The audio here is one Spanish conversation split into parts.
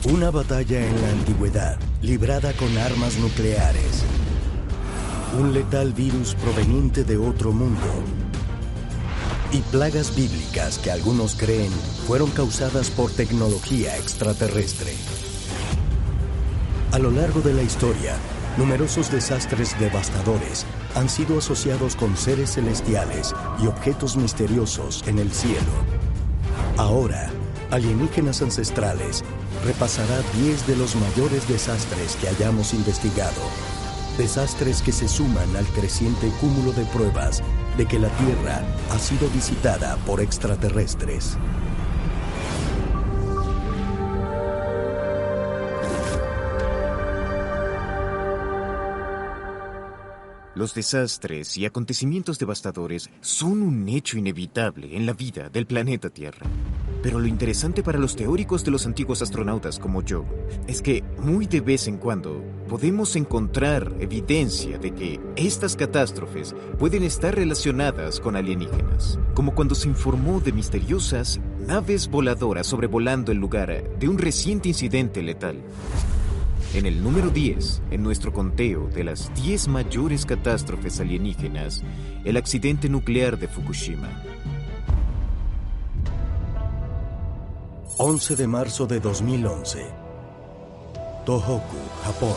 Una batalla en la antigüedad, librada con armas nucleares. Un letal virus proveniente de otro mundo. Y plagas bíblicas que algunos creen fueron causadas por tecnología extraterrestre. A lo largo de la historia, numerosos desastres devastadores han sido asociados con seres celestiales y objetos misteriosos en el cielo. Ahora, Alienígenas Ancestrales repasará 10 de los mayores desastres que hayamos investigado. Desastres que se suman al creciente cúmulo de pruebas de que la Tierra ha sido visitada por extraterrestres. Los desastres y acontecimientos devastadores son un hecho inevitable en la vida del planeta Tierra. Pero lo interesante para los teóricos de los antiguos astronautas como yo es que muy de vez en cuando podemos encontrar evidencia de que estas catástrofes pueden estar relacionadas con alienígenas, como cuando se informó de misteriosas naves voladoras sobrevolando el lugar de un reciente incidente letal. En el número 10, en nuestro conteo de las 10 mayores catástrofes alienígenas, el accidente nuclear de Fukushima. 11 de marzo de 2011. Tohoku, Japón.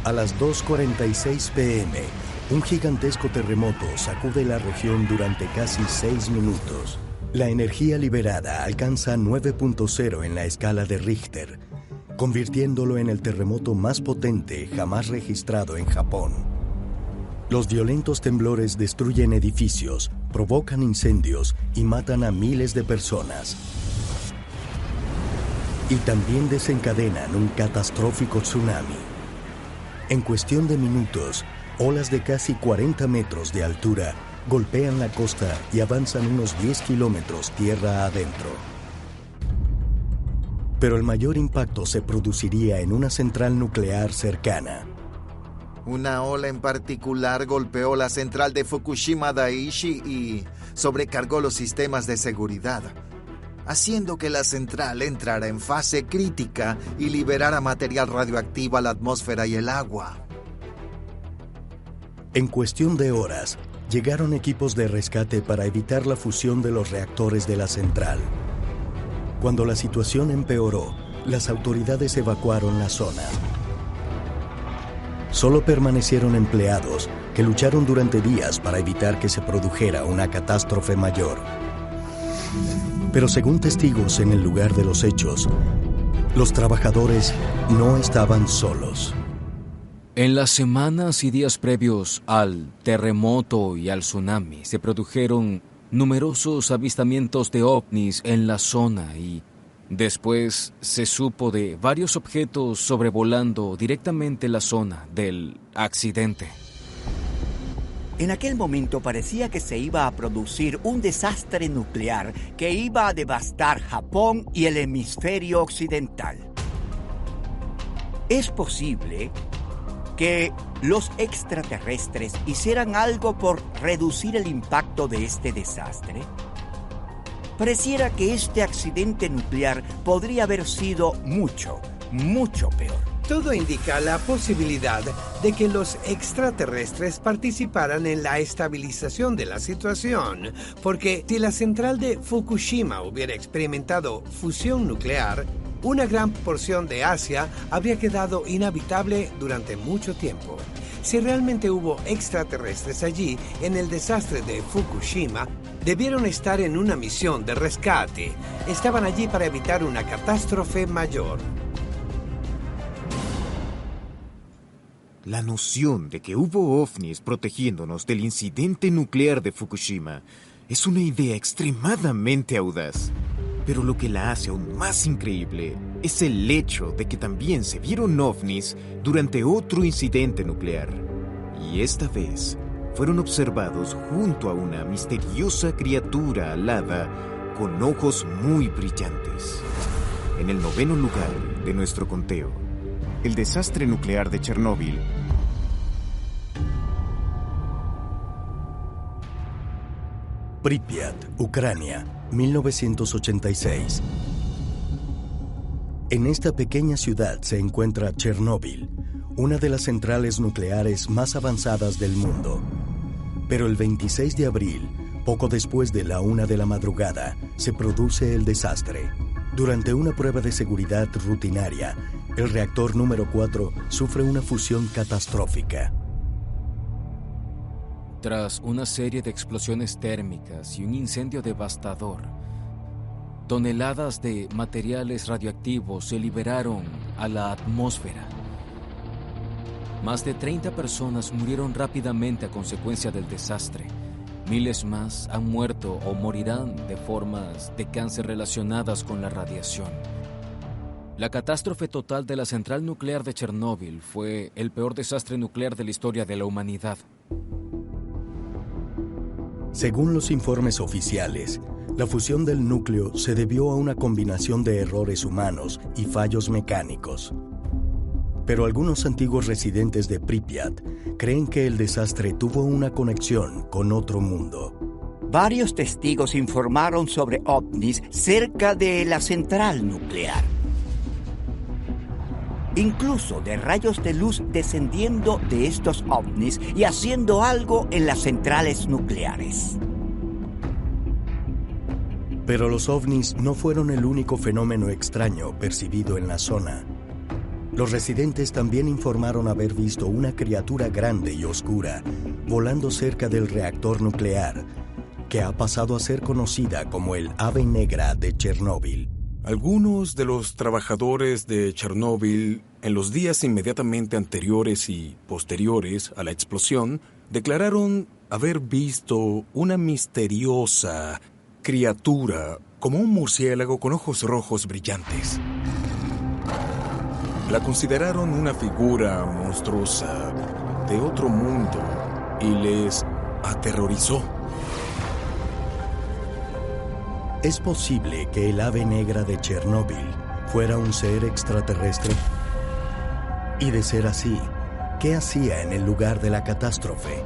A las 2:46 p.m., un gigantesco terremoto sacude la región durante casi 6 minutos. La energía liberada alcanza 9.0 en la escala de Richter, convirtiéndolo en el terremoto más potente jamás registrado en Japón. Los violentos temblores destruyen edificios, provocan incendios y matan a miles de personas. Y también desencadenan un catastrófico tsunami. En cuestión de minutos, olas de casi 40 metros de altura golpean la costa y avanzan unos 10 kilómetros tierra adentro. Pero el mayor impacto se produciría en una central nuclear cercana. Una ola en particular golpeó la central de Fukushima Daiichi y sobrecargó los sistemas de seguridad, haciendo que la central entrara en fase crítica y liberara material radioactivo a la atmósfera y el agua. En cuestión de horas, llegaron equipos de rescate para evitar la fusión de los reactores de la central. Cuando la situación empeoró, las autoridades evacuaron la zona. Solo permanecieron empleados que lucharon durante días para evitar que se produjera una catástrofe mayor. Pero según testigos en el lugar de los hechos, los trabajadores no estaban solos. En las semanas y días previos al terremoto y al tsunami se produjeron numerosos avistamientos de ovnis en la zona y después se supo de varios objetos sobrevolando directamente la zona del accidente. En aquel momento parecía que se iba a producir un desastre nuclear que iba a devastar Japón y el hemisferio occidental. Es posible que los extraterrestres hicieran algo por reducir el impacto de este desastre. Pareciera que este accidente nuclear podría haber sido mucho, mucho peor. Todo indica la posibilidad de que los extraterrestres participaran en la estabilización de la situación, porque si la central de Fukushima hubiera experimentado fusión nuclear, una gran porción de Asia habría quedado inhabitable durante mucho tiempo. Si realmente hubo extraterrestres allí en el desastre de Fukushima, debieron estar en una misión de rescate. Estaban allí para evitar una catástrofe mayor. La noción de que hubo ovnis protegiéndonos del incidente nuclear de Fukushima es una idea extremadamente audaz. Pero lo que la hace aún más increíble es el hecho de que también se vieron ovnis durante otro incidente nuclear. Y esta vez fueron observados junto a una misteriosa criatura alada con ojos muy brillantes. En el 9º lugar de nuestro conteo, el desastre nuclear de Chernóbil. Pripyat, Ucrania. 1986. En esta pequeña ciudad se encuentra Chernóbil, una de las centrales nucleares más avanzadas del mundo. Pero el 26 de abril, poco después de la 1 de la madrugada, se produce el desastre. Durante una prueba de seguridad rutinaria, el reactor número 4 sufre una fusión catastrófica. Tras una serie de explosiones térmicas y un incendio devastador, toneladas de materiales radioactivos se liberaron a la atmósfera. Más de 30 personas murieron rápidamente a consecuencia del desastre. Miles más han muerto o morirán de formas de cáncer relacionadas con la radiación. La catástrofe total de la central nuclear de Chernóbil fue el peor desastre nuclear de la historia de la humanidad. Según los informes oficiales, la fusión del núcleo se debió a una combinación de errores humanos y fallos mecánicos. Pero algunos antiguos residentes de Pripyat creen que el desastre tuvo una conexión con otro mundo. Varios testigos informaron sobre ovnis cerca de la central nuclear. Incluso de rayos de luz descendiendo de estos ovnis y haciendo algo en las centrales nucleares. Pero los ovnis no fueron el único fenómeno extraño percibido en la zona. Los residentes también informaron haber visto una criatura grande y oscura volando cerca del reactor nuclear, que ha pasado a ser conocida como el Ave Negra de Chernóbil. Algunos de los trabajadores de Chernóbil, en los días inmediatamente anteriores y posteriores a la explosión, declararon haber visto una misteriosa criatura, como un murciélago con ojos rojos brillantes. La consideraron una figura monstruosa de otro mundo y les aterrorizó. ¿Es posible que el Ave Negra de Chernóbil fuera un ser extraterrestre? Y de ser así, ¿qué hacía en el lugar de la catástrofe?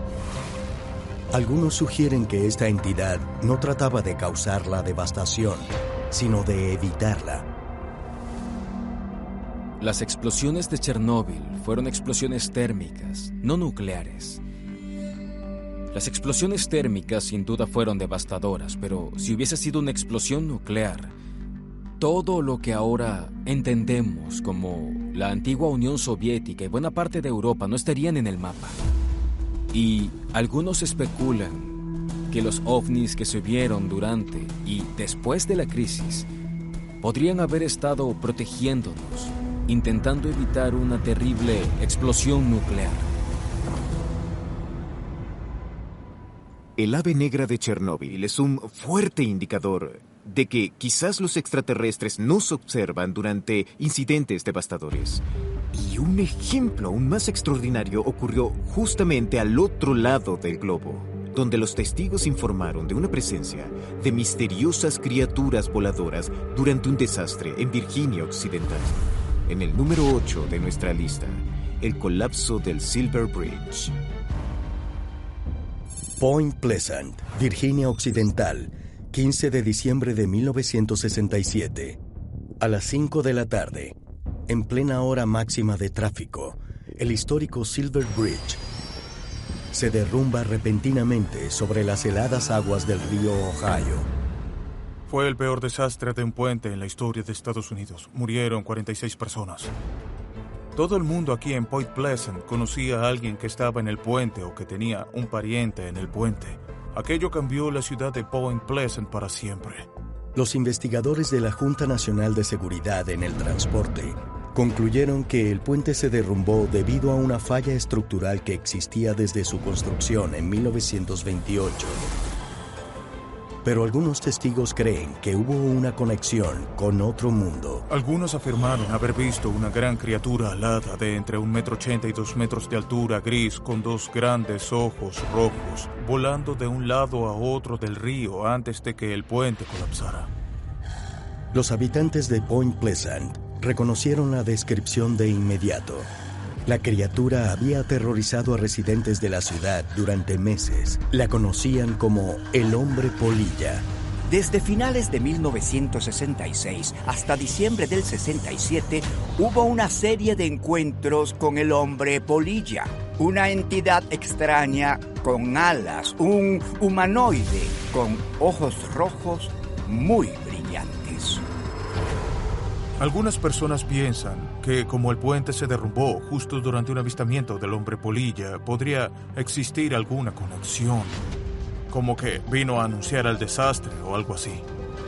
Algunos sugieren que esta entidad no trataba de causar la devastación, sino de evitarla. Las explosiones de Chernóbil fueron explosiones térmicas, no nucleares. Las explosiones térmicas sin duda fueron devastadoras, pero si hubiese sido una explosión nuclear, todo lo que ahora entendemos como la antigua Unión Soviética y buena parte de Europa no estarían en el mapa. Y algunos especulan que los ovnis que se vieron durante y después de la crisis podrían haber estado protegiéndonos, intentando evitar una terrible explosión nuclear. El Ave Negra de Chernóbil es un fuerte indicador de que quizás los extraterrestres nos observan durante incidentes devastadores. Y un ejemplo aún más extraordinario ocurrió justamente al otro lado del globo, donde los testigos informaron de una presencia de misteriosas criaturas voladoras durante un desastre en Virginia Occidental. En el número 8 de nuestra lista, el colapso del Silver Bridge. Point Pleasant, Virginia Occidental, 15 de diciembre de 1967. A las 5 de la tarde, en plena hora máxima de tráfico, el histórico Silver Bridge se derrumba repentinamente sobre las heladas aguas del río Ohio. Fue el peor desastre de un puente en la historia de Estados Unidos. Murieron 46 personas. Todo el mundo aquí en Point Pleasant conocía a alguien que estaba en el puente o que tenía un pariente en el puente. Aquello cambió la ciudad de Point Pleasant para siempre. Los investigadores de la Junta Nacional de Seguridad en el Transporte concluyeron que el puente se derrumbó debido a una falla estructural que existía desde su construcción en 1928. Pero algunos testigos creen que hubo una conexión con otro mundo. Algunos afirmaron haber visto una gran criatura alada de entre 1,80 m y 2 metros de altura, gris, con 2 grandes ojos rojos, volando de un lado a otro del río antes de que el puente colapsara. Los habitantes de Point Pleasant reconocieron la descripción de inmediato. La criatura había aterrorizado a residentes de la ciudad durante meses. La conocían como el hombre polilla. Desde finales de 1966 hasta diciembre del 67, hubo una serie de encuentros con el hombre polilla, una entidad extraña con alas, un humanoide con ojos rojos muy brillantes. Algunas personas piensan que como el puente se derrumbó justo durante un avistamiento del hombre polilla, podría existir alguna conexión. Como que vino a anunciar el desastre o algo así.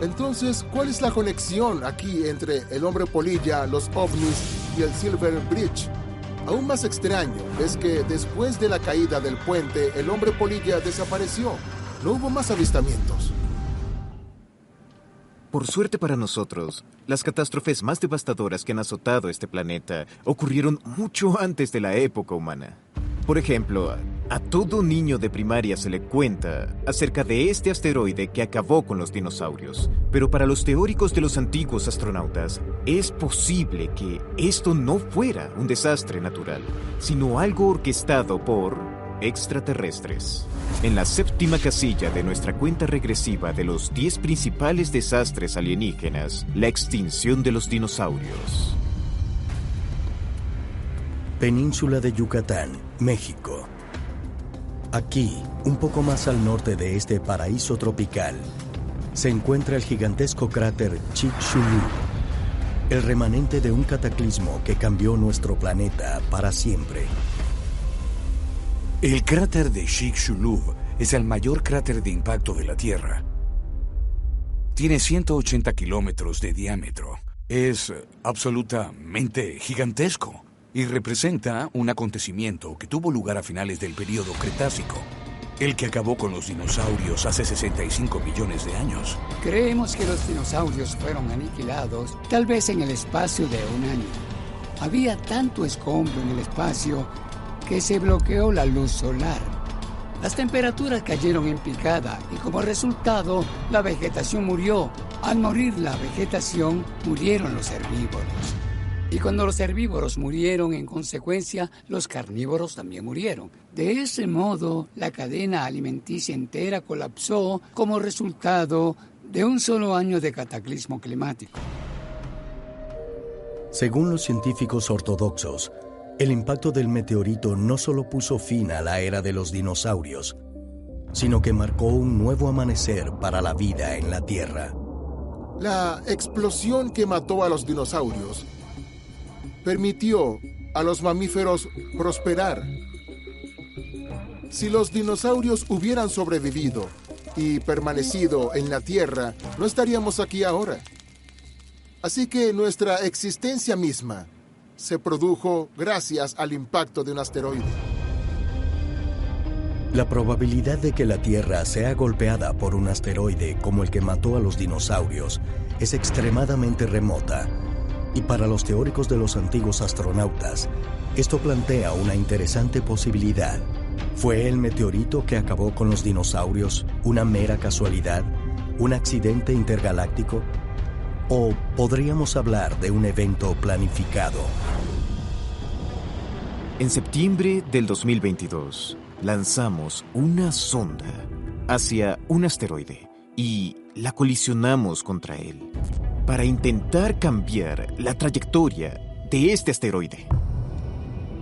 Entonces, ¿cuál es la conexión aquí entre el hombre polilla, los ovnis y el Silver Bridge? Aún más extraño es que después de la caída del puente, el hombre polilla desapareció. No hubo más avistamientos. Por suerte para nosotros, las catástrofes más devastadoras que han azotado este planeta ocurrieron mucho antes de la época humana. Por ejemplo, a todo niño de primaria se le cuenta acerca de este asteroide que acabó con los dinosaurios. Pero para los teóricos de los antiguos astronautas, es posible que esto no fuera un desastre natural, sino algo orquestado por extraterrestres. En la séptima casilla de nuestra cuenta regresiva de los 10 principales desastres alienígenas, la extinción de los dinosaurios. Península de Yucatán, México. Aquí, un poco más al norte de este paraíso tropical, se encuentra el gigantesco cráter Chicxulub, el remanente de un cataclismo que cambió nuestro planeta para siempre. El cráter de Chicxulub es el mayor cráter de impacto de la Tierra. Tiene 180 kilómetros de diámetro. Es absolutamente gigantesco y representa un acontecimiento que tuvo lugar a finales del período Cretácico, el que acabó con los dinosaurios hace 65 millones de años. Creemos que los dinosaurios fueron aniquilados, tal vez en el espacio de un año. Había tanto escombro en el espacio que se bloqueó la luz solar. Las temperaturas cayeron en picada y como resultado, la vegetación murió. Al morir la vegetación, murieron los herbívoros. Y cuando los herbívoros murieron, en consecuencia, los carnívoros también murieron. De ese modo, la cadena alimenticia entera colapsó como resultado de un solo año de cataclismo climático. Según los científicos ortodoxos, el impacto del meteorito no solo puso fin a la era de los dinosaurios, sino que marcó un nuevo amanecer para la vida en la Tierra. La explosión que mató a los dinosaurios permitió a los mamíferos prosperar. Si los dinosaurios hubieran sobrevivido y permanecido en la Tierra, no estaríamos aquí ahora. Así que nuestra existencia misma se produjo gracias al impacto de un asteroide. La probabilidad de que la Tierra sea golpeada por un asteroide como el que mató a los dinosaurios es extremadamente remota. Y para los teóricos de los antiguos astronautas, esto plantea una interesante posibilidad. ¿Fue el meteorito que acabó con los dinosaurios una mera casualidad? ¿Un accidente intergaláctico? ¿O podríamos hablar de un evento planificado? En septiembre del 2022, lanzamos una sonda hacia un asteroide y la colisionamos contra él para intentar cambiar la trayectoria de este asteroide.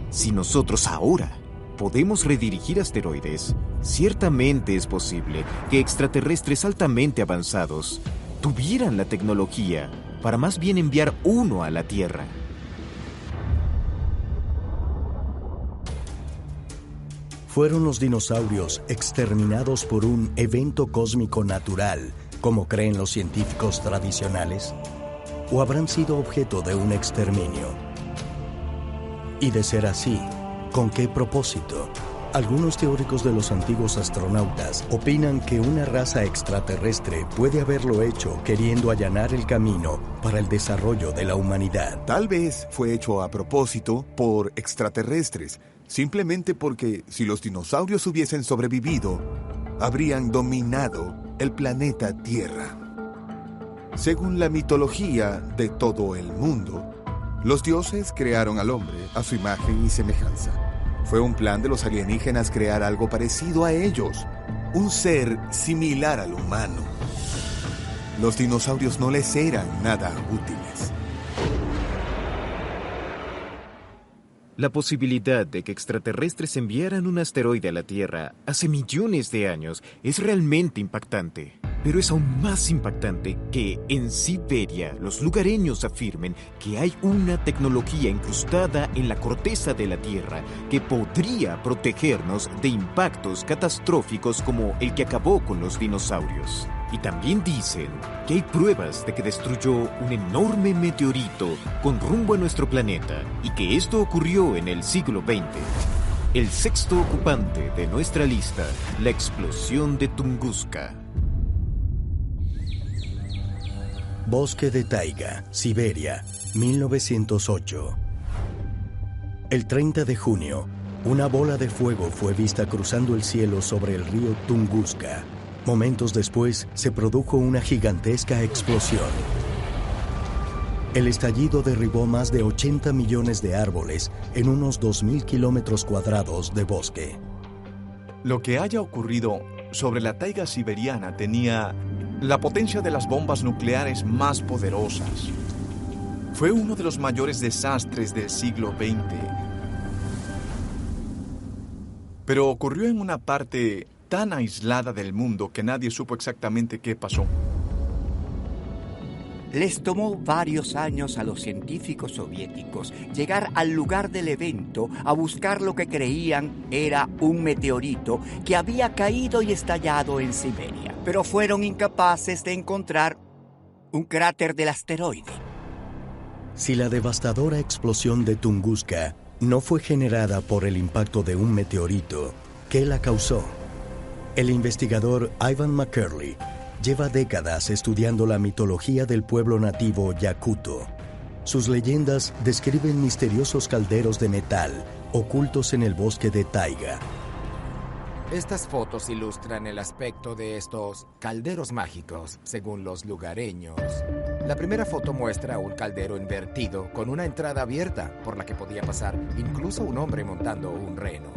Si nosotros ahora podemos redirigir asteroides, ciertamente es posible que extraterrestres altamente avanzados tuvieran la tecnología para más bien enviar uno a la Tierra. ¿Fueron los dinosaurios exterminados por un evento cósmico natural, como creen los científicos tradicionales? ¿O habrán sido objeto de un exterminio? Y de ser así, ¿con qué propósito? Algunos teóricos de los antiguos astronautas opinan que una raza extraterrestre puede haberlo hecho queriendo allanar el camino para el desarrollo de la humanidad. Tal vez fue hecho a propósito por extraterrestres, simplemente porque si los dinosaurios hubiesen sobrevivido, habrían dominado el planeta Tierra. Según la mitología de todo el mundo, los dioses crearon al hombre a su imagen y semejanza. Fue un plan de los alienígenas crear algo parecido a ellos, un ser similar al humano. los dinosaurios no les eran nada útiles. La posibilidad de que extraterrestres enviaran un asteroide a la Tierra hace millones de años es realmente impactante. Pero es aún más impactante que en Siberia los lugareños afirmen que hay una tecnología incrustada en la corteza de la Tierra que podría protegernos de impactos catastróficos como el que acabó con los dinosaurios. Y también dicen que hay pruebas de que destruyó un enorme meteorito con rumbo a nuestro planeta y que esto ocurrió en el siglo XX. El sexto ocupante de nuestra lista, la explosión de Tunguska. Bosque de Taiga, Siberia, 1908. El 30 de junio, una bola de fuego fue vista cruzando el cielo sobre el río Tunguska. Momentos después, se produjo una gigantesca explosión. El estallido derribó más de 80 millones de árboles en unos 2.000 kilómetros cuadrados de bosque. Lo que haya ocurrido sobre la taiga siberiana tenía la potencia de las bombas nucleares más poderosas. Fue uno de los mayores desastres del siglo XX. Pero ocurrió en una parte tan aislada del mundo que nadie supo exactamente qué pasó. Les tomó varios años a los científicos soviéticos llegar al lugar del evento a buscar lo que creían era un meteorito que había caído y estallado en Siberia, pero fueron incapaces de encontrar un cráter del asteroide. Si la devastadora explosión de Tunguska no fue generada por el impacto de un meteorito, ¿qué la causó? El investigador Ivan McCurley lleva décadas estudiando la mitología del pueblo nativo yakuto. Sus leyendas describen misteriosos calderos de metal ocultos en el bosque de taiga. Estas fotos ilustran el aspecto de estos calderos mágicos, según los lugareños. La primera foto muestra un caldero invertido con una entrada abierta por la que podía pasar incluso un hombre montando un reno.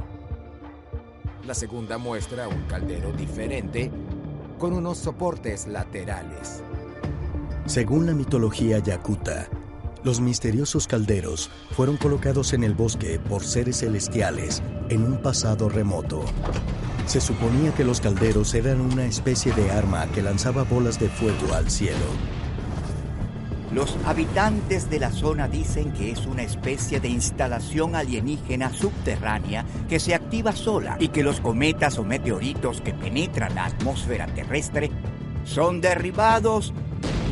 La segunda muestra un caldero diferente con unos soportes laterales. Según la mitología yakuta, los misteriosos calderos fueron colocados en el bosque por seres celestiales en un pasado remoto. Se suponía que los calderos eran una especie de arma que lanzaba bolas de fuego al cielo. Los habitantes de la zona dicen que es una especie de instalación alienígena subterránea que se activa sola y que los cometas o meteoritos que penetran la atmósfera terrestre son derribados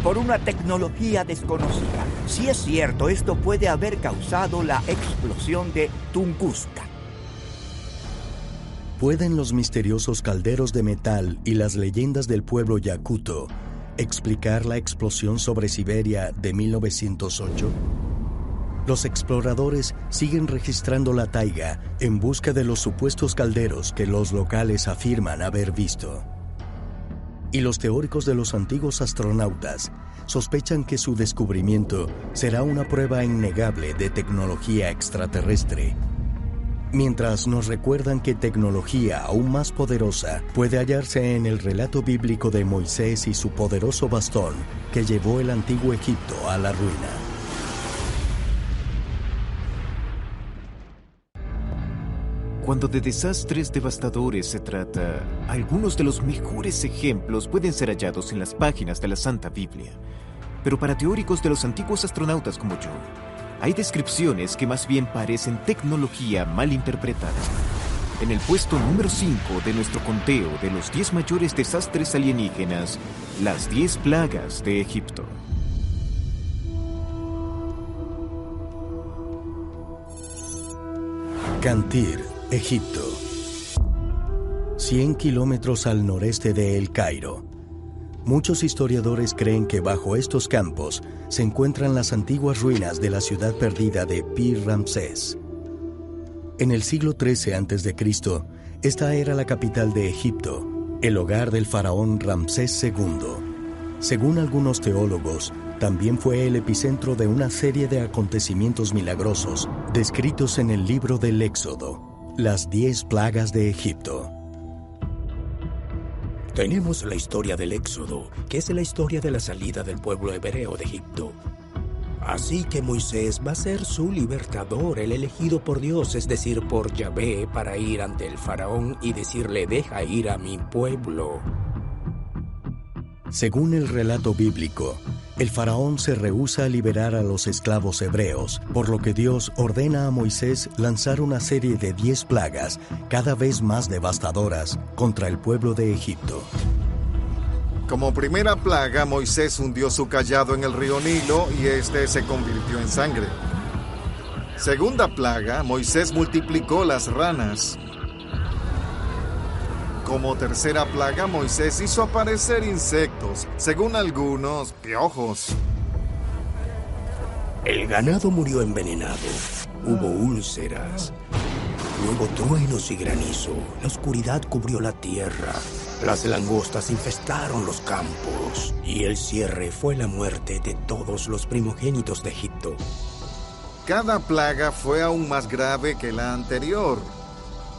por una tecnología desconocida. Si es cierto, esto puede haber causado la explosión de Tunguska. ¿Pueden los misteriosos calderos de metal y las leyendas del pueblo yakuto explicar la explosión sobre Siberia de 1908? Los exploradores siguen registrando la taiga en busca de los supuestos calderos que los locales afirman haber visto. Y los teóricos de los antiguos astronautas sospechan que su descubrimiento será una prueba innegable de tecnología extraterrestre, mientras nos recuerdan que tecnología aún más poderosa puede hallarse en el relato bíblico de Moisés y su poderoso bastón que llevó el antiguo Egipto a la ruina. Cuando de desastres devastadores se trata, algunos de los mejores ejemplos pueden ser hallados en las páginas de la Santa Biblia. Pero para teóricos de los antiguos astronautas como yo, hay descripciones que más bien parecen tecnología mal interpretada. En el puesto número 5 de nuestro conteo de los 10 mayores desastres alienígenas, las 10 plagas de Egipto. Cantir, Egipto. 100 kilómetros al noreste de El Cairo. Muchos historiadores creen que bajo estos campos se encuentran las antiguas ruinas de la ciudad perdida de Pir Ramsés. En el siglo XIII a.C., esta era la capital de Egipto, el hogar del faraón Ramsés II. Según algunos teólogos, también fue el epicentro de una serie de acontecimientos milagrosos descritos en el libro del Éxodo, las 10 plagas de Egipto. Tenemos la historia del Éxodo, que es la historia de la salida del pueblo hebreo de Egipto. Así que Moisés va a ser su libertador, el elegido por Dios, es decir, por Yahvé, para ir ante el faraón y decirle: deja ir a mi pueblo. Según el relato bíblico, el faraón se rehúsa a liberar a los esclavos hebreos, por lo que Dios ordena a Moisés lanzar una serie de 10 plagas, cada vez más devastadoras, contra el pueblo de Egipto. Como primera plaga, Moisés hundió su cayado en el río Nilo y este se convirtió en sangre. Segunda plaga, Moisés multiplicó las ranas. Como tercera plaga, Moisés hizo aparecer insectos, según algunos, piojos. El ganado murió envenenado, hubo úlceras, luego truenos y granizo, la oscuridad cubrió la tierra, las langostas infestaron los campos, y el cierre fue la muerte de todos los primogénitos de Egipto. Cada plaga fue aún más grave que la anterior.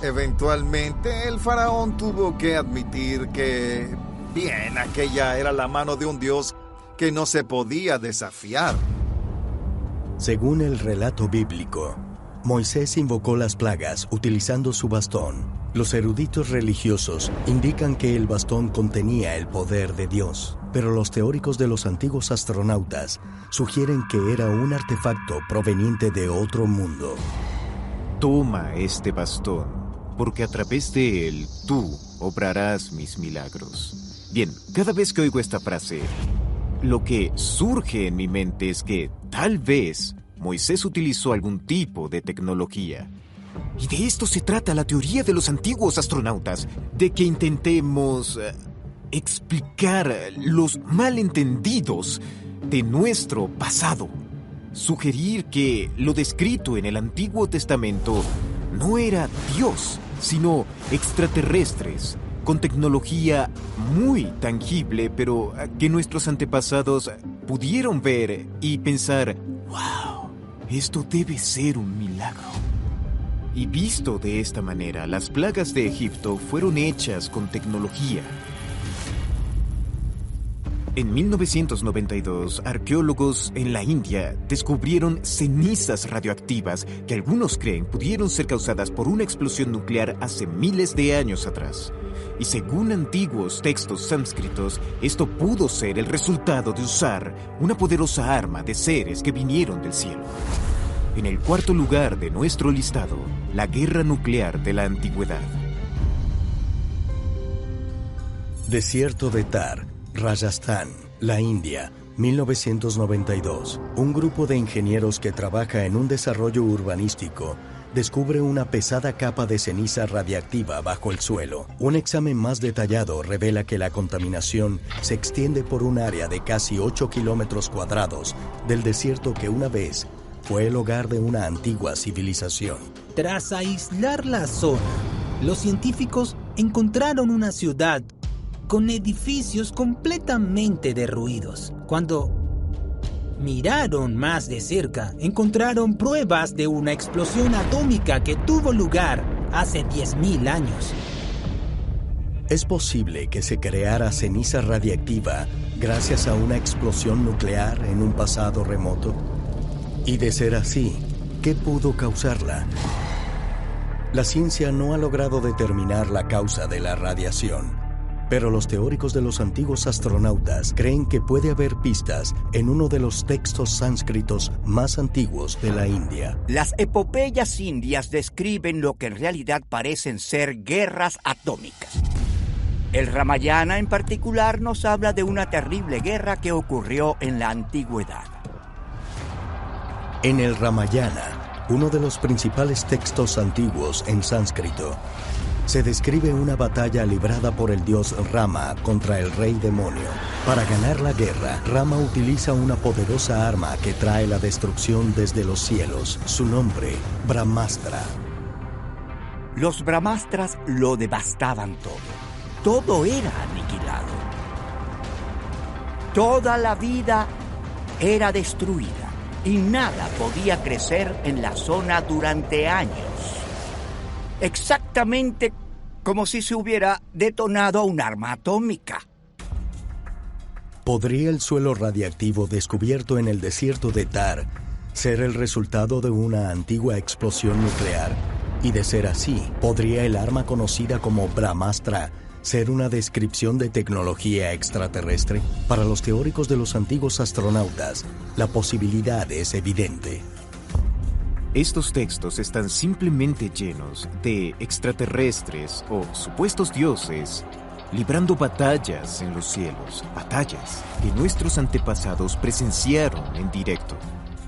Eventualmente, el faraón tuvo que admitir que, bien, aquella era la mano de un dios que no se podía desafiar. Según el relato bíblico, Moisés invocó las plagas utilizando su bastón. Los eruditos religiosos indican que el bastón contenía el poder de Dios, pero los teóricos de los antiguos astronautas sugieren que era un artefacto proveniente de otro mundo. Toma este bastón, porque a través de él tú obrarás mis milagros. Bien, cada vez que oigo esta frase, lo que surge en mi mente es que tal vez Moisés utilizó algún tipo de tecnología. Y de esto se trata la teoría de los antiguos astronautas, de que intentemos explicar los malentendidos de nuestro pasado. Sugerir que lo descrito en el Antiguo Testamento no era Dios, sino extraterrestres, con tecnología muy tangible, pero que nuestros antepasados pudieron ver y pensar: ¡wow! Esto debe ser un milagro. Y visto de esta manera, las plagas de Egipto fueron hechas con tecnología. En 1992, arqueólogos en la India descubrieron cenizas radioactivas que algunos creen pudieron ser causadas por una explosión nuclear hace miles de años atrás. Y según antiguos textos sánscritos, esto pudo ser el resultado de usar una poderosa arma de seres que vinieron del cielo. En el cuarto lugar de nuestro listado, la guerra nuclear de la antigüedad. Desierto de Thar, Rajasthan, la India, 1992. Un grupo de ingenieros que trabaja en un desarrollo urbanístico descubre una pesada capa de ceniza radiactiva bajo el suelo. Un examen más detallado revela que la contaminación se extiende por un área de casi 8 kilómetros cuadrados del desierto que una vez fue el hogar de una antigua civilización. Tras aislar la zona, los científicos encontraron una ciudad con edificios completamente derruidos. Cuando miraron más de cerca, encontraron pruebas de una explosión atómica que tuvo lugar hace 10.000 años. ¿Es posible que se creara ceniza radiactiva gracias a una explosión nuclear en un pasado remoto? Y de ser así, ¿qué pudo causarla? La ciencia no ha logrado determinar la causa de la radiación. Pero los teóricos de los antiguos astronautas creen que puede haber pistas en uno de los textos sánscritos más antiguos de la India. Las epopeyas indias describen lo que en realidad parecen ser guerras atómicas. El Ramayana en particular nos habla de una terrible guerra que ocurrió en la antigüedad. En el Ramayana, uno de los principales textos antiguos en sánscrito, se describe una batalla librada por el dios Rama contra el rey demonio. Para ganar la guerra, Rama utiliza una poderosa arma que trae la destrucción desde los cielos. Su nombre, Brahmastra. Los Brahmastras lo devastaban todo. Todo era aniquilado. Toda la vida era destruida y nada podía crecer en la zona durante años. Exactamente como si se hubiera detonado un arma atómica. ¿Podría el suelo radiactivo descubierto en el desierto de Thar ser el resultado de una antigua explosión nuclear? Y de ser así, ¿podría el arma conocida como Brahmastra ser una descripción de tecnología extraterrestre? Para los teóricos de los antiguos astronautas, la posibilidad es evidente. Estos textos están simplemente llenos de extraterrestres o supuestos dioses librando batallas en los cielos, batallas que nuestros antepasados presenciaron en directo.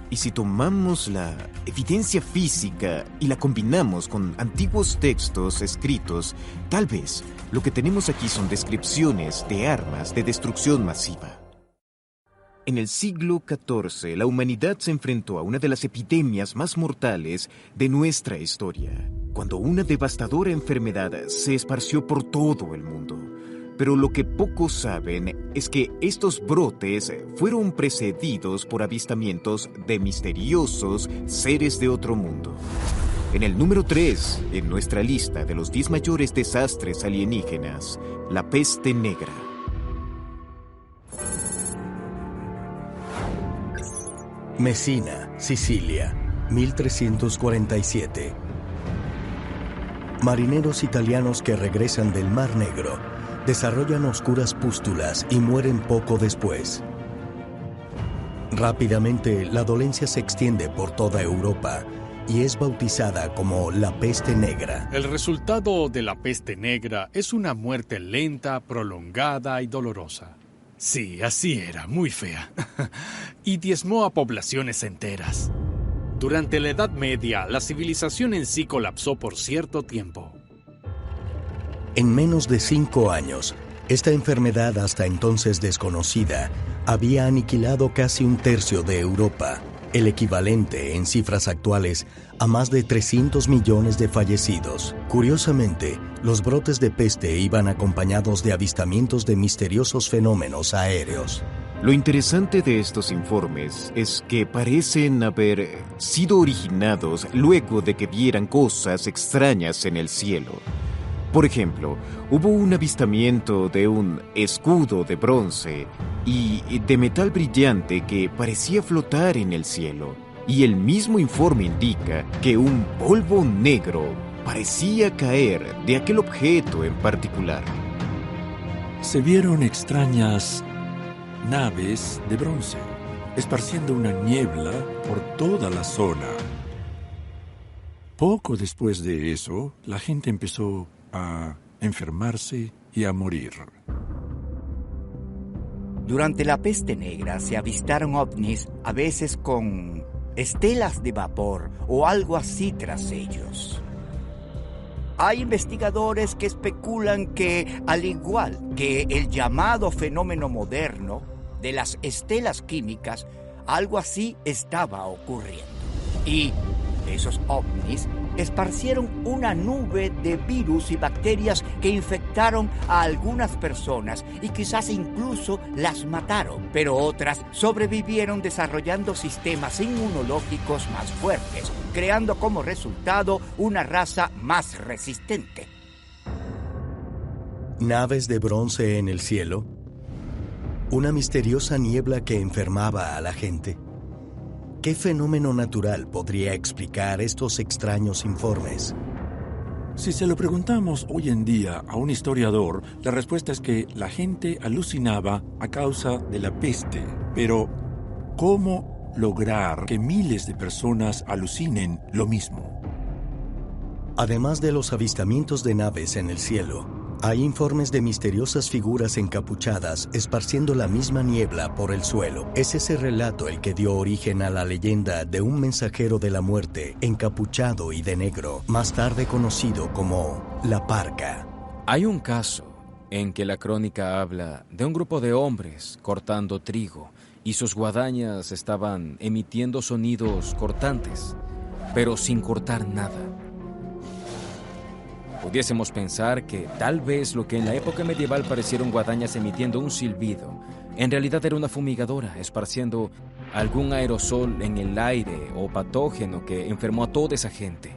Y si tomamos la evidencia física y la combinamos con antiguos textos escritos, tal vez lo que tenemos aquí son descripciones de armas de destrucción masiva. En el siglo XIV, la humanidad se enfrentó a una de las epidemias más mortales de nuestra historia, cuando una devastadora enfermedad se esparció por todo el mundo. Pero lo que pocos saben es que estos brotes fueron precedidos por avistamientos de misteriosos seres de otro mundo. En el número 3, en nuestra lista de los 10 mayores desastres alienígenas, la peste negra. Messina, Sicilia, 1347. Marineros italianos que regresan del Mar Negro desarrollan oscuras pústulas y mueren poco después. Rápidamente, la dolencia se extiende por toda Europa y es bautizada como la peste negra. El resultado de la peste negra es una muerte lenta, prolongada y dolorosa. Sí, así era, muy fea. Y diezmó a poblaciones enteras. Durante la Edad Media, la civilización en sí colapsó por cierto tiempo. En menos de 5 años, esta enfermedad hasta entonces desconocida había aniquilado casi un tercio de Europa, el equivalente en cifras actuales a más de 300 millones de fallecidos. Curiosamente, los brotes de peste iban acompañados de avistamientos de misteriosos fenómenos aéreos. Lo interesante de estos informes es que parecen haber sido originados luego de que vieran cosas extrañas en el cielo. Por ejemplo, hubo un avistamiento de un escudo de bronce y de metal brillante que parecía flotar en el cielo. Y el mismo informe indica que un polvo negro parecía caer de aquel objeto en particular. Se vieron extrañas naves de bronce, esparciendo una niebla por toda la zona. Poco después de eso, la gente empezó a enfermarse y a morir. Durante la peste negra se avistaron ovnis, a veces con estelas de vapor o algo así tras ellos. Hay investigadores que especulan que, al igual que el llamado fenómeno moderno de las estelas químicas, algo así estaba ocurriendo. Y esos ovnis esparcieron una nube de virus y bacterias que infectaron a algunas personas y quizás incluso las mataron, pero otras sobrevivieron desarrollando sistemas inmunológicos más fuertes, creando como resultado una raza más resistente. Naves de bronce en el cielo, una misteriosa niebla que enfermaba a la gente. ¿Qué fenómeno natural podría explicar estos extraños informes? Si se lo preguntamos hoy en día a un historiador, la respuesta es que la gente alucinaba a causa de la peste. Pero, ¿cómo lograr que miles de personas alucinen lo mismo? Además de los avistamientos de naves en el cielo, hay informes de misteriosas figuras encapuchadas esparciendo la misma niebla por el suelo. Es ese relato el que dio origen a la leyenda de un mensajero de la muerte encapuchado y de negro, más tarde conocido como la Parca. Hay un caso en que la crónica habla de un grupo de hombres cortando trigo y sus guadañas estaban emitiendo sonidos cortantes, pero sin cortar nada. Pudiésemos pensar que tal vez lo que en la época medieval parecieron guadañas emitiendo un silbido, en realidad era una fumigadora esparciendo algún aerosol en el aire o patógeno que enfermó a toda esa gente.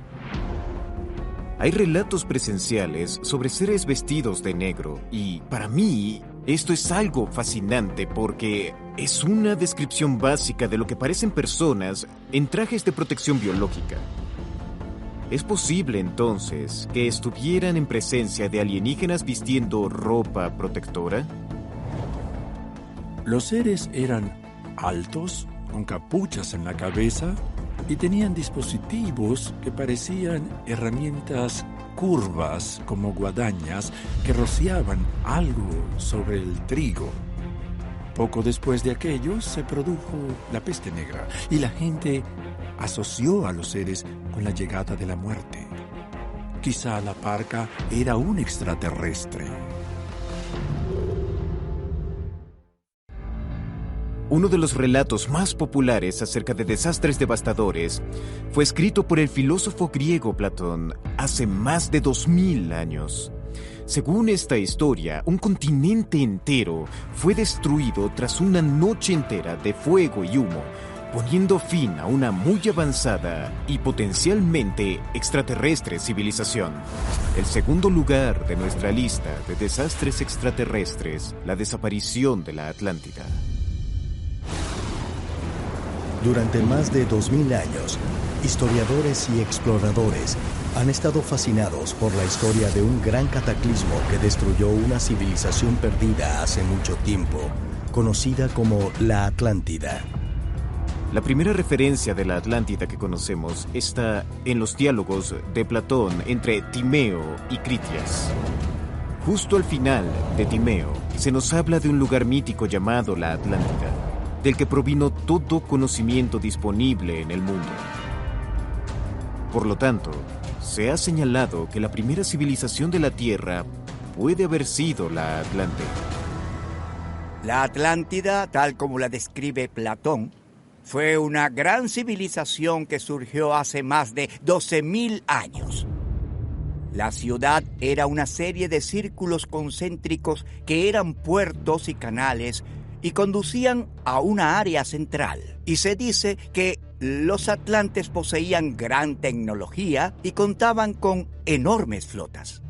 Hay relatos presenciales sobre seres vestidos de negro y, para mí, esto es algo fascinante porque es una descripción básica de lo que parecen personas en trajes de protección biológica. ¿Es posible, entonces, que estuvieran en presencia de alienígenas vistiendo ropa protectora? Los seres eran altos, con capuchas en la cabeza, y tenían dispositivos que parecían herramientas curvas como guadañas que rociaban algo sobre el trigo. Poco después de aquello se produjo la peste negra y la gente asoció a los seres con la llegada de la muerte. Quizá la parca era un extraterrestre. Uno de los relatos más populares acerca de desastres devastadores fue escrito por el filósofo griego Platón hace más de 2000 años. Según esta historia, un continente entero fue destruido tras una noche entera de fuego y humo, poniendo fin a una muy avanzada y potencialmente extraterrestre civilización. El segundo lugar de nuestra lista de desastres extraterrestres, la desaparición de la Atlántida. Durante más de 2000 años, historiadores y exploradores han estado fascinados por la historia de un gran cataclismo que destruyó una civilización perdida hace mucho tiempo, conocida como la Atlántida. La primera referencia de la Atlántida que conocemos está en los diálogos de Platón entre Timeo y Critias. Justo al final de Timeo se nos habla de un lugar mítico llamado la Atlántida, del que provino todo conocimiento disponible en el mundo. Por lo tanto, se ha señalado que la primera civilización de la Tierra puede haber sido la Atlántida. La Atlántida, tal como la describe Platón, fue una gran civilización que surgió hace más de 12.000 años. La ciudad era una serie de círculos concéntricos que eran puertos y canales y conducían a una área central. Y se dice que los atlantes poseían gran tecnología y contaban con enormes flotas.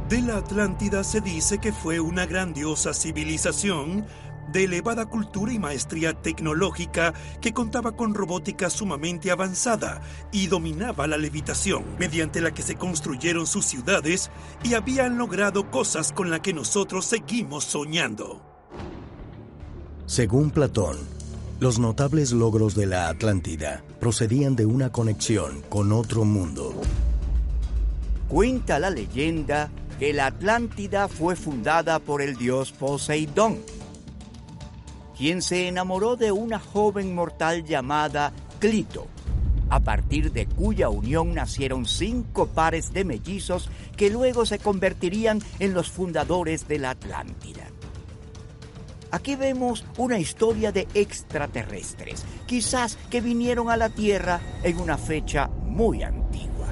De la Atlántida se dice que fue una grandiosa civilización de elevada cultura y maestría tecnológica que contaba con robótica sumamente avanzada y dominaba la levitación, mediante la que se construyeron sus ciudades y habían logrado cosas con las que nosotros seguimos soñando. Según Platón, los notables logros de la Atlántida procedían de una conexión con otro mundo. Cuenta la leyenda que la Atlántida fue fundada por el dios Poseidón, quien se enamoró de una joven mortal llamada Clito, a partir de cuya unión nacieron 5 pares de mellizos que luego se convertirían en los fundadores de la Atlántida. Aquí vemos una historia de extraterrestres, quizás que vinieron a la Tierra en una fecha muy antigua.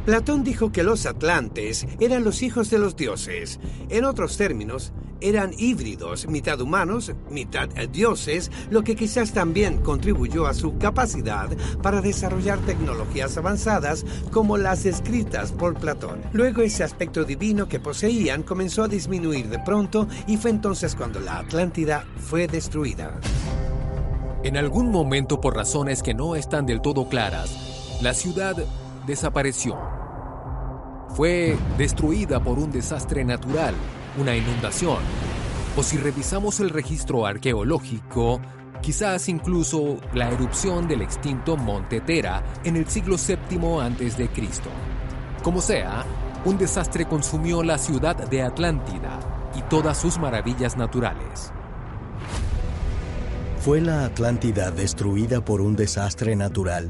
Platón dijo que los atlantes eran los hijos de los dioses. En otros términos, eran híbridos, mitad humanos, mitad dioses, lo que quizás también contribuyó a su capacidad para desarrollar tecnologías avanzadas como las descritas por Platón. Luego ese aspecto divino que poseían comenzó a disminuir de pronto y fue entonces cuando la Atlántida fue destruida. En algún momento, por razones que no están del todo claras, la ciudad desapareció. Fue destruida por un desastre natural, una inundación, o si revisamos el registro arqueológico, quizás incluso la erupción del extinto Monte Tera en el siglo VII a.C. Como sea, un desastre consumió la ciudad de Atlántida y todas sus maravillas naturales. ¿Fue la Atlántida destruida por un desastre natural?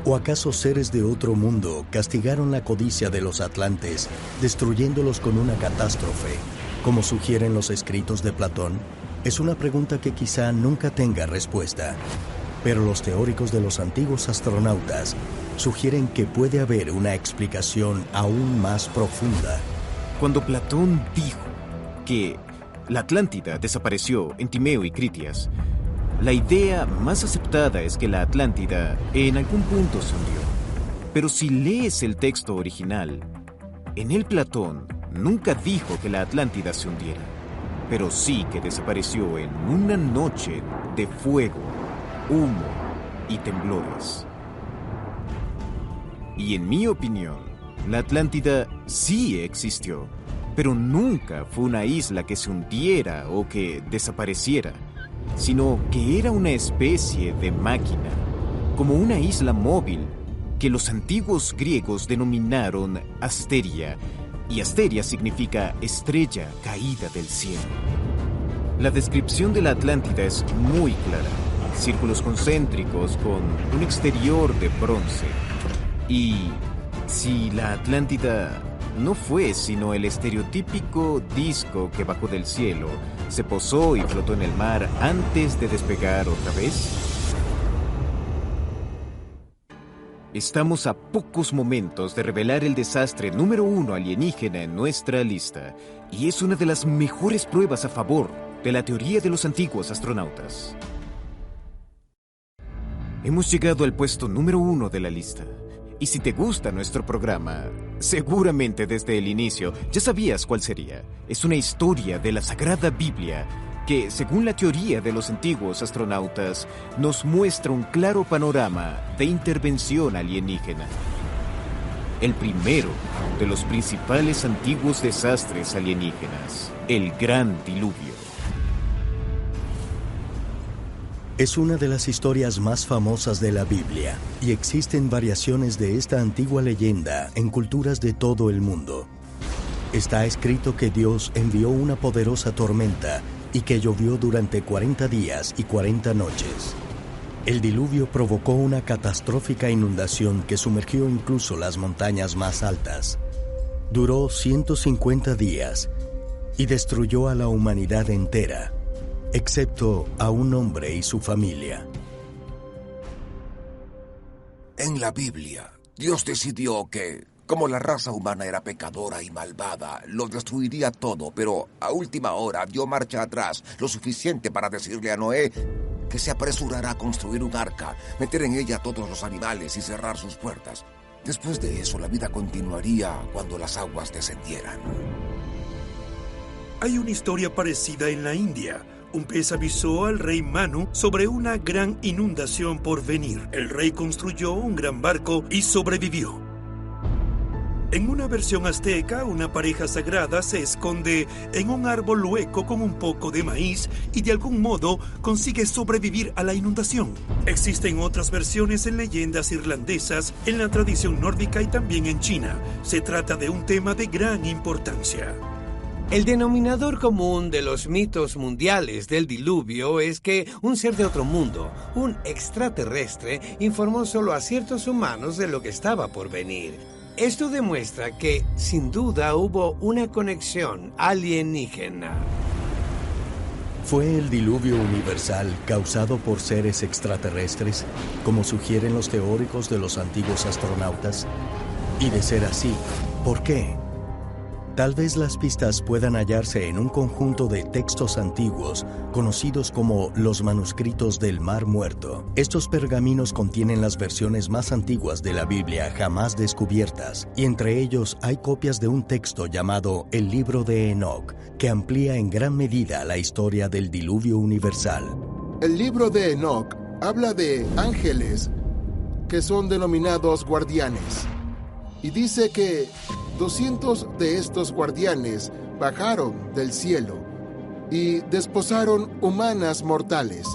¿O acaso seres de otro mundo castigaron la codicia de los atlantes, destruyéndolos con una catástrofe, como sugieren los escritos de Platón? Es una pregunta que quizá nunca tenga respuesta, pero los teóricos de los antiguos astronautas sugieren que puede haber una explicación aún más profunda. Cuando Platón dijo que la Atlántida desapareció en Timeo y Critias, la idea más aceptada es que la Atlántida en algún punto se hundió. Pero si lees el texto original, en él Platón nunca dijo que la Atlántida se hundiera, pero sí que desapareció en una noche de fuego, humo y temblores. Y en mi opinión, la Atlántida sí existió, pero nunca fue una isla que se hundiera o que desapareciera, sino que era una especie de máquina, como una isla móvil que los antiguos griegos denominaron Asteria, y Asteria significa estrella caída del cielo. La descripción de la Atlántida es muy clara: círculos concéntricos con un exterior de bronce. Y si la Atlántida no fue sino el estereotípico disco que bajó del cielo, se posó y flotó en el mar antes de despegar otra vez. Estamos a pocos momentos de revelar el desastre número 1 alienígena en nuestra lista, y es una de las mejores pruebas a favor de la teoría de los antiguos astronautas. Hemos llegado al puesto número 1 de la lista, y si te gusta nuestro programa, seguramente desde el inicio ya sabías cuál sería. Es una historia de la Sagrada Biblia que, según la teoría de los antiguos astronautas, nos muestra un claro panorama de intervención alienígena. El primero de los principales antiguos desastres alienígenas, el Gran Diluvio. Es una de las historias más famosas de la Biblia, y existen variaciones de esta antigua leyenda en culturas de todo el mundo. Está escrito que Dios envió una poderosa tormenta y que llovió durante 40 días y 40 noches. El diluvio provocó una catastrófica inundación que sumergió incluso las montañas más altas. Duró 150 días y destruyó a la humanidad entera, excepto a un hombre y su familia. En la Biblia, Dios decidió que, como la raza humana era pecadora y malvada, lo destruiría todo, pero a última hora dio marcha atrás, lo suficiente para decirle a Noé que se apresurará a construir un arca, meter en ella a todos los animales y cerrar sus puertas. Después de eso, la vida continuaría cuando las aguas descendieran. Hay una historia parecida en la India. Un pez avisó al rey Manu sobre una gran inundación por venir. El rey construyó un gran barco y sobrevivió. En una versión azteca, una pareja sagrada se esconde en un árbol hueco con un poco de maíz y de algún modo consigue sobrevivir a la inundación. Existen otras versiones en leyendas irlandesas, en la tradición nórdica y también en China. Se trata de un tema de gran importancia. El denominador común de los mitos mundiales del diluvio es que un ser de otro mundo, un extraterrestre, informó solo a ciertos humanos de lo que estaba por venir. Esto demuestra que, sin duda, hubo una conexión alienígena. ¿Fue el diluvio universal causado por seres extraterrestres, como sugieren los teóricos de los antiguos astronautas? Y de ser así, ¿por qué? Tal vez las pistas puedan hallarse en un conjunto de textos antiguos conocidos como los manuscritos del Mar Muerto. Estos pergaminos contienen las versiones más antiguas de la Biblia jamás descubiertas, y entre ellos hay copias de un texto llamado el Libro de Enoc, que amplía en gran medida la historia del diluvio universal. El Libro de Enoc habla de ángeles que son denominados guardianes, y dice que 200 de estos guardianes bajaron del cielo y desposaron humanas mortales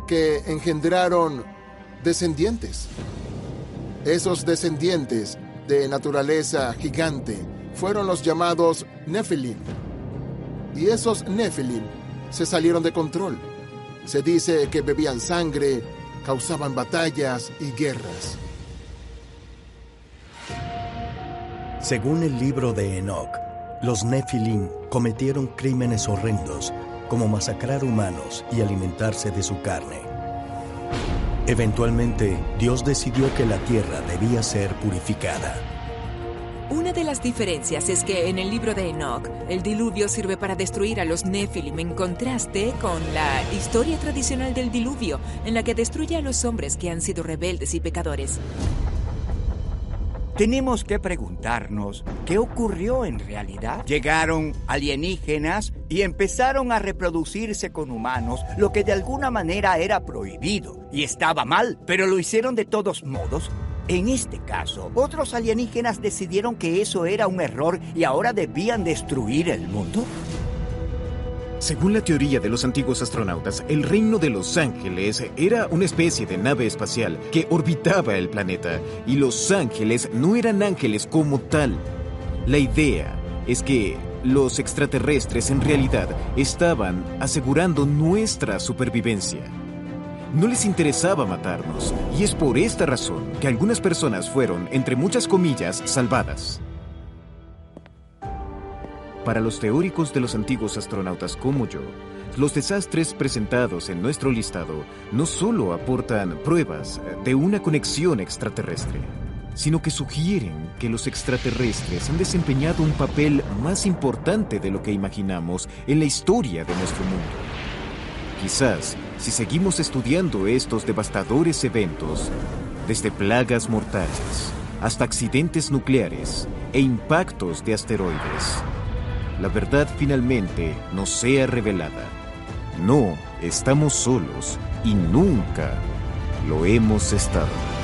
que engendraron descendientes. Esos descendientes de naturaleza gigante fueron los llamados Nefilim. Y esos Nefilim se salieron de control. Se dice que bebían sangre, causaban batallas y guerras. Según el Libro de Enoc, los Nefilim cometieron crímenes horrendos, como masacrar humanos y alimentarse de su carne. Eventualmente, Dios decidió que la tierra debía ser purificada. Una de las diferencias es que en el Libro de Enoc, el diluvio sirve para destruir a los Nefilim, en contraste con la historia tradicional del diluvio, en la que destruye a los hombres que han sido rebeldes y pecadores. tenemos que preguntarnos qué ocurrió en realidad. Llegaron alienígenas y empezaron a reproducirse con humanos, lo que de alguna manera era prohibido y estaba mal, pero lo hicieron de todos modos. En este caso, otros alienígenas decidieron que eso era un error y ahora debían destruir el mundo. Según la teoría de los antiguos astronautas, el reino de los ángeles era una especie de nave espacial que orbitaba el planeta, y los ángeles no eran ángeles como tal. La idea es que los extraterrestres en realidad estaban asegurando nuestra supervivencia. No les interesaba matarnos, y es por esta razón que algunas personas fueron, entre muchas comillas, salvadas. Para los teóricos de los antiguos astronautas como yo, los desastres presentados en nuestro listado no solo aportan pruebas de una conexión extraterrestre, sino que sugieren que los extraterrestres han desempeñado un papel más importante de lo que imaginamos en la historia de nuestro mundo. Quizás, si seguimos estudiando estos devastadores eventos, desde plagas mortales hasta accidentes nucleares e impactos de asteroides, la verdad finalmente nos sea revelada. No estamos solos y nunca lo hemos estado.